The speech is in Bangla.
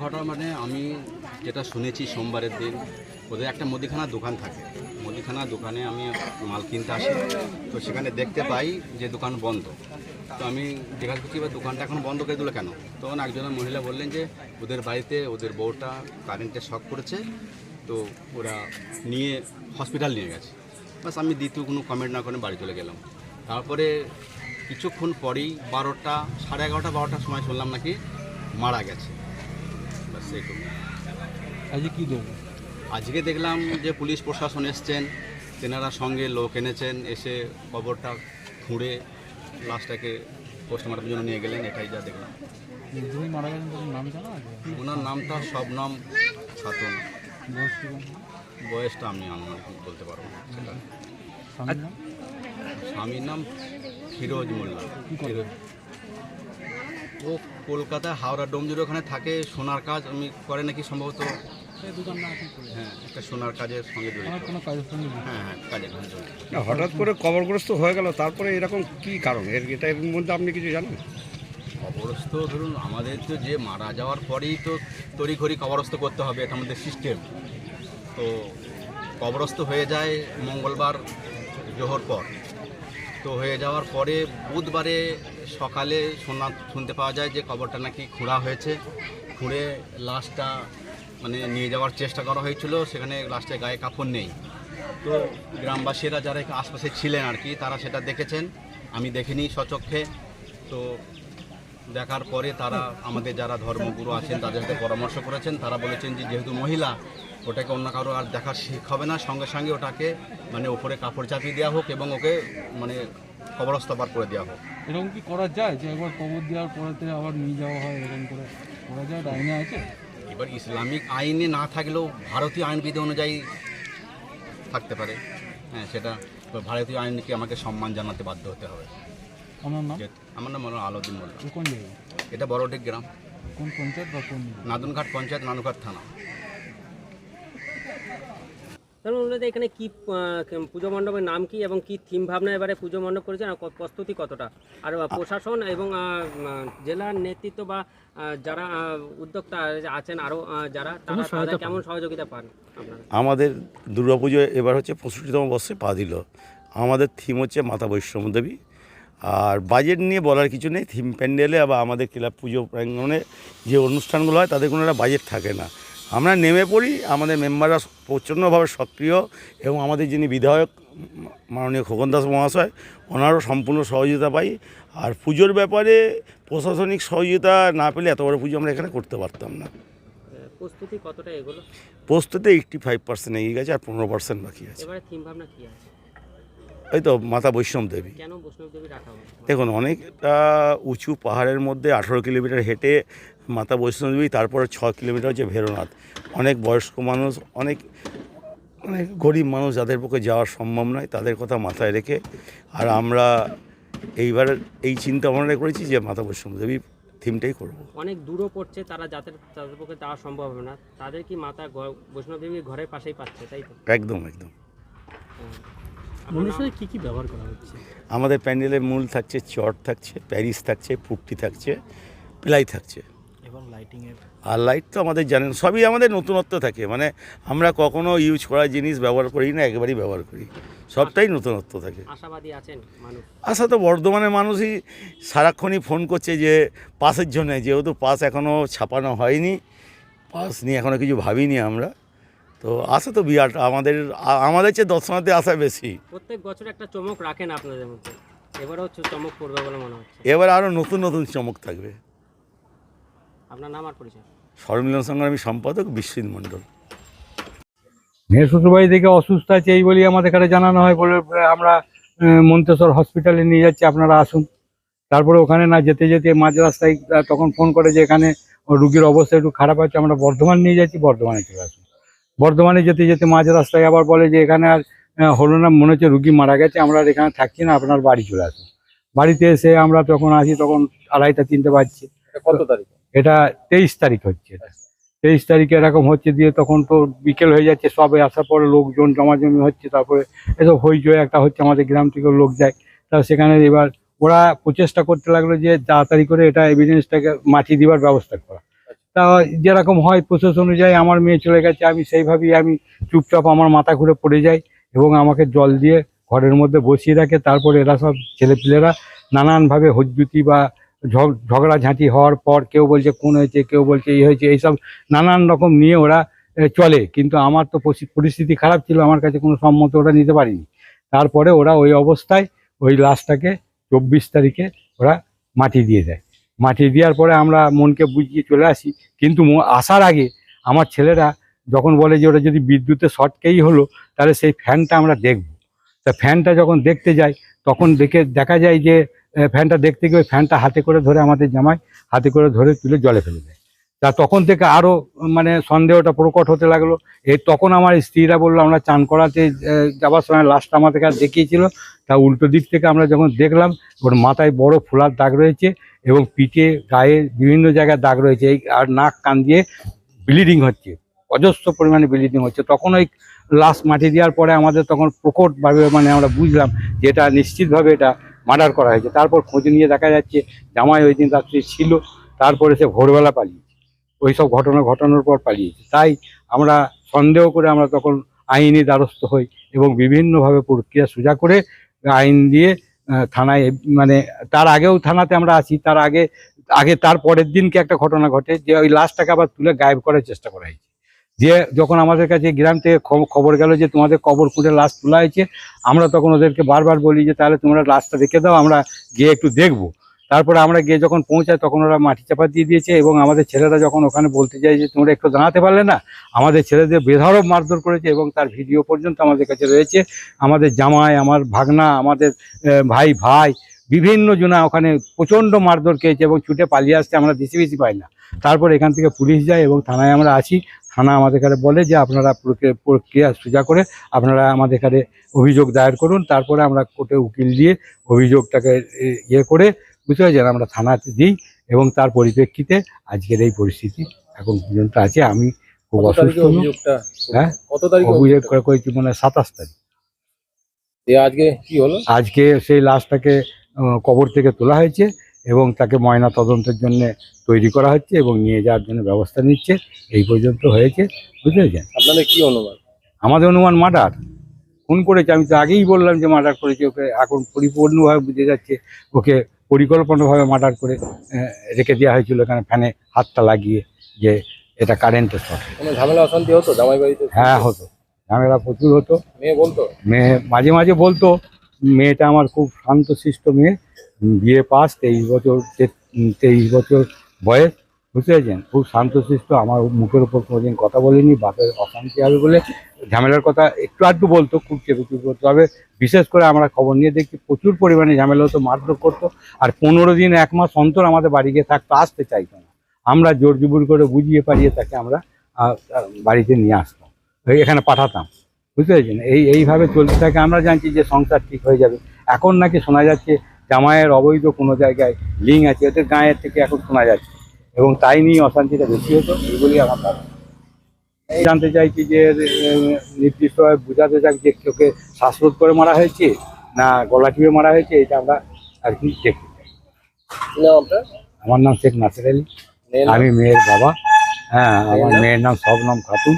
ঘটনা মানে আমি যেটা শুনেছি সোমবারের দিন ওদের একটা মুদিখানার দোকান থাকে, মুদিখানার দোকানে আমি মাল কিনতে আসি, তো সেখানে দেখতে পাই যে দোকান বন্ধ। তো আমি জিজ্ঞাসা করছি এবার দোকানটা এখন বন্ধ করে দিল কেন? তখন একজনের মহিলা বললেন যে ওদের বাড়িতে ওদের বউটা কারেন্টে শক করেছে, তো ওরা নিয়ে হসপিটাল নিয়ে গেছে। বাস আমি দ্বিতীয় কোনো কমেন্ট না করে বাড়ি চলে গেলাম। তারপরে কিছুক্ষণ পরেই 12টা, সাড়ে 11টা 12টার সময় শুনলাম নাকি মারা গেছে। বাস এইটুকু। আজকে কী দেখবো? আজকে দেখলাম যে পুলিশ প্রশাসন এসছেন, তেনারা সঙ্গে লোক এনেছেন, এসে কবরটা খুঁড়ে লাশটাকে পোস্টমর্টমের জন্য নিয়ে গেলেন। এটাই যা দেখলাম। যিনি মারা গেছেন তার নাম জানা আছে? ওনার নামটা শবনম খাতুন, বয়স কী? বয়সটা আমি অনুমান বলতে পারবো না সেটা। স্বামীর নাম? স্বামীর নাম ফিরোজ মোল্লা। কী করে? ও কলকাতায় হাওড়া ডোমজুর ওখানে থাকে, সোনার কাজ আমি করে নাকি সম্ভবত। হ্যাঁ, একটা সোনার কাজের সঙ্গে জড়িত। কোনো কাজের সঙ্গে? হ্যাঁ, কাজের সঙ্গে জড়িত। হঠাৎ করে কবরগ্রস্ত হয়ে গেল, তারপরে এরকম কি কারণ এর মধ্যে আপনি কিছু জানেন? কবরস্থ ধরুন আমাদের তো যে মারা যাওয়ার পরেই তো তড়িঘড়ি কবরস্থ করতে হবে, এটা আমাদের সিস্টেম। তো কবরস্থ হয়ে যায় মঙ্গলবার জোহর পর, তো হয়ে যাওয়ার পরে বুধবারে সকালে শুনতে পাওয়া যায় যে কবরটা নাকি খোঁড়া হয়েছে, খুঁড়ে লাশটা মানে নিয়ে যাওয়ার চেষ্টা করা হয়েছিল, সেখানে লাশটার গায়ে কাপড় নেই। তো গ্রামবাসীরা যারা আশপাশে ছিলেন আর কি, তারা সেটা দেখেছেন, আমি দেখিনি স্বচক্ষে। তো দেখার পরে তারা আমাদের যারা ধর্মগুরু আছেন তাদের সাথে পরামর্শ করেছেন, তারা বলেছেন যে যেহেতু মহিলা, ওটাকে অন্য কারো আর দেখার শিখ হবে না, সঙ্গে সঙ্গে ওটাকে মানে উপরে কাপড় চাপিয়ে দেওয়া হোক এবং ওকে মানে কবরস্থ পার করে দেওয়া হোক। এরকম কি করা যায় যে একবার কবর দেওয়ার পরেতে আবার নিয়ে যাওয়া হয়, এরকম করে করা যায়? আইনে আছে? এবার ইসলামিক আইনে না থাকলেও ভারতীয় আইনবিধি অনুযায়ী থাকতে পারে। হ্যাঁ, সেটা ভারতীয় আইনকে আমাকে সম্মান জানাতে বাধ্য হতে হবে। আমার নাম? আমার নাম হলো আলাউদ্দিন মোল্লা। কোন জায়গায়? এটা বড়ডিক গ্রাম, কোন পঞ্চায়েত বা কোন? নাদনঘাট পঞ্চায়েত, নানুঘাট থানা। এখানে কি পুজো মণ্ডপের নাম কি এবং কি থিম ভাবনা এবারে পুজো মণ্ডপ করেছেন, আর প্রস্তুতি কতটা? আর প্রশাসন এবং জেলার নেতৃত্ব বা যারা উদ্যোক্তা আছেন আরও যারা, তারা কেমন সহযোগিতা পান আপনারা? আমাদের দুর্গাপুজো এবার হচ্ছে 65তম বর্ষে পা দিল। আমাদের থিম হচ্ছে মাতা বৈষ্ণব দেবী। আর বাজেট নিয়ে বলার কিছু নেই। থিম প্যান্ডেলে বা আমাদের ক্লাব পুজো প্রাঙ্গণে যে অনুষ্ঠানগুলো হয় তাদের কোনো একটা বাজেট থাকে না। আমরা নেমে পড়ি, আমাদের মেম্বাররা প্রচণ্ডভাবে সক্রিয় এবং আমাদের যিনি বিধায়ক মাননীয় খোকন দাস মহাশয়, ওনারও সম্পূর্ণ সহযোগিতা পাই। আর পুজোর ব্যাপারে প্রশাসনিক সহযোগিতা না পেলে এত বড় পুজো আমরা এখানে করতে পারতাম না। প্রস্তুতি কতটা এগুলো? প্রস্তুতি 85% এগিয়ে গেছে, আর 15% বাকি আছে। এবারে থিম ভাবনা কি আছে? এই তো মাতা বৈষ্ণব দেবী। কেন বৈষ্ণব দেবী রাখা হবে? দেখুন, অনেকটা উঁচু পাহাড়ের মধ্যে 18 কিলোমিটার হেঁটে মাতা বৈষ্ণব দেবী, তারপরে 6 কিলোমিটার হচ্ছে ভেরোনাথ। অনেক বয়স্ক মানুষ, অনেক গরিব মানুষ যাদের পক্ষে যাওয়া সম্ভব নয়, তাদের কথা মাথায় রেখে আর আমরা এইবার এই চিন্তা ভাবনা করেছি যে মাতা বৈষ্ণব দেবী থিমটাই করব। অনেক দূরও পড়ছে, তাদের পক্ষে যাওয়া সম্ভব হবে না, তাদের কি মাতা বৈষ্ণব দেবী ঘরের পাশেই পাচ্ছে, তাই তো? একদম একদম। অনুষ্ঠানে কী কী ব্যবহার করা হচ্ছে? আমাদের প্যান্ডেলের মূল থাকছে চট, থাকছে প্যারিস, থাকছে পুট্টি, থাকছে প্লাই, থাকছে এবং লাইটিংয়ের। আর লাইট তো আমাদের জানেন সবই আমাদের নতুনত্ব থাকে, মানে আমরা কখনো ইউজ করা জিনিস ব্যবহার করি না, একেবারেই ব্যবহার করি, সবটাই নতুনত্ব থাকে। আশাবাদী আছেন মানুষ? আশা তো বর্ধমানের মানুষই সারাক্ষণই ফোন করছে যে পাসের জন্য, যেহেতু পাস এখনও ছাপানো হয়নি, পাস নিয়ে এখনও কিছু ভাবিনি আমরা। তো আশা তো বিরাট, আমাদের চেয়ে দর্শনার্থী আশা বেশি। প্রত্যেক বছর একটা চমক রাখেন আপনাদের মধ্যে, এবারেও চমক পড়বে বলে মনে হচ্ছে? এবার আরও নতুন নতুন চমক থাকবে। আপনার নাম আর পরিচয়? সর্বমিলন সংগ্রামী সম্পাদক বিশ্বজিৎ মণ্ডল। মেয়ের শ্বশুরবাড়ি থেকে অসুস্থ আছে এই বলেই আমাদের এখানে জানানো হয়, বলে আমরা মন্তেশ্বর হসপিটালে নিয়ে যাচ্ছি, আপনারা আসুন। তারপরে ওখানে না যেতে যেতে মাঝ রাস্তায় তখন ফোন করে যে এখানে রুগীর অবস্থা একটু খারাপ আছে, আমরা বর্ধমান নিয়ে যাচ্ছি, বর্ধমানে চলে আসুন। বর্ধমানে যেতে যেতে মাঝ রাস্তায় আবার বলে যে এখানে আর হলো না, মনে হচ্ছে রুগী মারা গেছে, আমরা আর এখানে থাকছি না, আপনার বাড়ি চলে আসুন। বাড়িতে এসে আমরা যখন আসি তখন 2:30-3টে বাজছে। কত তারিখ? এটা 23 তারিখ হচ্ছে। 23 তারিখে এরকম হচ্ছে, দিয়ে তখন তো বিকেল হয়ে যাচ্ছে, সবে আসার পরে লোকজন জমাজমি হচ্ছে, তারপরে এসব হইচই একটা হচ্ছে, আমাদের গ্রাম থেকে লোক যায়, তা সেখানে এবার ওরা প্রচেষ্টা করতে লাগলো যে তাড়াতাড়ি করে এটা এভিডেন্সটাকে মাটি দেওয়ার ব্যবস্থা করা। তা যেরকম হয় প্রসেস অনুযায়ী আমার মেয়ে চলে গেছে, আমি সেইভাবেই আমি চুপচাপ আমার মাথা ঘুরে পড়ে যাই এবং আমাকে জল দিয়ে ঘরের মধ্যে বসিয়ে রাখে। তারপরে এরা সব ছেলেপিলেরা নানানভাবে হজ্জুতি বা ঝগড়াঝাঁটি হওয়ার পর কেউ বলছে খুন হয়েছে, কেউ বলছে এই হয়েছে, এইসব নানান রকম নিয়ে ওরা চলে। কিন্তু আমার তো পরিস্থিতি খারাপ ছিল, আমার কাছে কোনো সম্মত ওরা নিতে পারিনি। তারপরে ওরা ওই অবস্থায় ওই লাশটাকে 24 তারিখে ওরা মাটি দিয়ে দেয়। মাটি দেওয়ার পরে আমরা মনকে বুঝিয়ে চলে আসি, কিন্তু আসার আগে আমার ছেলেরা যখন বলে যে ওরা যদি বিদ্যুতের শর্টকেই হলো তাহলে সেই ফ্যানটা আমরা দেখব। তা ফ্যানটা যখন দেখতে যাই তখন দেখা যায় যে ফ্যানটা দেখতে গিয়ে ওই ফ্যানটা হাতে করে ধরে আমাদের জামাই হাতে করে ধরে তুলে জলে ফেলে দেয়। তা তখন থেকে আরও মানে সন্দেহটা প্রকট হতে লাগলো। তখন আমার স্ত্রীরা বললো, আমরা চান করাতে যাওয়ার সময় লাশটা আমাদের কাছে দেখিয়েছিল, তা উল্টো দিক থেকে আমরা যখন দেখলাম ওর মাথায় বড় ফোলার দাগ রয়েছে এবং পিঠে গায়ে বিভিন্ন জায়গায় দাগ রয়েছে, এই আর নাক কান দিয়ে ব্লিডিং হচ্ছে, অজস্র পরিমাণে ব্লিডিং হচ্ছে। তখন ওই লাশ মাটি দেওয়ার পরে আমাদের তখন প্রকটভাবে মানে আমরা বুঝলাম যে এটা নিশ্চিতভাবে এটা মার্ডার করা হয়েছে। তারপর খোঁজ নিয়ে দেখা যাচ্ছে জামাই ওই দিন রাত্রে ছিল, তারপরে সে ভোরবেলা পালিয়েছে, ওই সব ঘটানোর পর পালিয়েছে। তাই আমরা সন্দেহ করে আমরা তখন আইনি দ্বারস্থ হই এবং বিভিন্নভাবে প্রক্রিয়া সোজা করে আইন দিয়ে থানায়, মানে তার আগেও থানাতে আমরা আসি। তার আগে তার পরের দিনকে একটা ঘটনা ঘটে যে ওই লাশটাকে আবার তুলে গায়েব করার চেষ্টা করা হয়েছে। যে যখন আমাদের কাছে গ্রাম থেকে খবর গেল যে তোমাদের কবর খুঁড়ে লাশ তোলা হয়েছে, আমরা তখন ওদেরকে বারবার বলি যে তাহলে তোমরা লাশটা রেখে দাও, আমরা গিয়ে একটু দেখবো। তারপরে আমরা গিয়ে যখন পৌঁছাই তখন ওরা মাটি চাপা দিয়ে দিয়েছে এবং আমাদের ছেলেরা যখন ওখানে বলতে যায় যে তোমরা একটু দাঁড়াতে পারলে না, আমাদের ছেলেদের বেধড়ক মারধর করেছে এবং তার ভিডিও পর্যন্ত আমাদের কাছে রয়েছে। আমাদের জামাই, আমার ভাগনা, আমাদের ভাই বিভিন্ন জনা ওখানে প্রচণ্ড মারধর খেয়েছে এবং ছুটে পালিয়ে আসছে, আমরা বেশি পাই না। তারপর এখান থেকে পুলিশ যায় এবং থানায় আমরা আসি। থানা আমাদের কাছে বলে যে আপনারা প্রক্রিয়া সোজা করে আপনারা আমাদের এখানে অভিযোগ দায়ের করুন। তারপরে আমরা কোর্টে উকিল দিয়ে অভিযোগটাকে ইয়ে করে বুঝতে পারছেন আমরা থানাতে দিই এবং তার পরিপ্রেক্ষিতে আজকের এই পরিস্থিতি এখন পর্যন্ত আছে। আমি খুব অসুস্থ। হ্যাঁ, অভিযোগ করেছি মানে 27 তারিখ। আজকে কি হলো? আজকে সেই লাশটাকে কবর থেকে তোলা হয়েছে এবং তাকে ময়না তদন্তের জন্য তৈরি করা হচ্ছে এবং নিয়ে যাওয়ার জন্য ব্যবস্থা নিচ্ছে। এই পর্যন্ত হয়েছে, বুঝতে পেরেছেন? আপনাদের কি অনুমান? আমাদের অনুমান মার্ডার, খুন করেছে। আমি তো আগেই বললাম যে মার্ডার করেছে। ওকে এখন পরিপূর্ণভাবে বুঝে যাচ্ছে ওকে পরিকল্পনাভাবে মার্ডার করে রেখে দেওয়া হয়েছিল এখানে ফ্যানে হাতটা লাগিয়ে, যে এটা কারেন্টের শর্ট। কোনো ঝামেলা অশান্তি হতো জামাই বাড়িতে? হ্যাঁ হতো, ঝামেলা প্রচুর হতো। মেয়ে বলতো? মেয়ে মাঝে মাঝে বলতো। মেয়েটা আমার খুব শান্তশিষ্ট মেয়ে, বিয়ে পাস, 23 বছর বয়স, বুঝতে পেরেছেন? খুব শান্তশিষ্ট, আমার মুখের উপর কোনোদিন কথা বলেনি। বাপের অশান্তি হবে বলে ঝামেলার কথা একটু আধটু বলতো, খুব চেপে করতো। তবে বিশেষ করে আমরা খবর নিয়ে দেখছি প্রচুর পরিমাণে ঝামেলা হতো, মারধর করতো। আর 15 দিন 1 মাস অন্তর আমাদের বাড়ি গিয়ে থাকতো, আসতে চাইতো না। আমরা জোর জবর করে বুঝিয়ে পারিয়ে তাকে আমরা বাড়িতে নিয়ে আসতাম, এখানে পাঠাতাম, বুঝতে পেরেছেন? এইভাবে চলতে থাকে। আমরা জানছি যে সংসার ঠিক হয়ে যাবে। এখন নাকি শোনা যাচ্ছে জামাইয়ের অবৈধ কোনো জায়গায় লিঙ্ক আছে, ওদের গাঁয়ের থেকে এখন শোনা যাচ্ছে এবং তাই নিয়ে অশান্তিটা বেশি হতো। এইগুলি আমার ধারণা। জানতে চাইছি যে নির্দিষ্টভাবে বোঝাতে চাই যে ওকে শ্বাসরোধ করে মারা হয়েছে না গলা টিপে মারা হয়েছে, এটা আমরা আর কি দেখতে চাই। আমার নাম শেখ নাসির আলী, আমি মেয়ের বাবা। হ্যাঁ, আমার মেয়ের নাম শবনম খাতুন।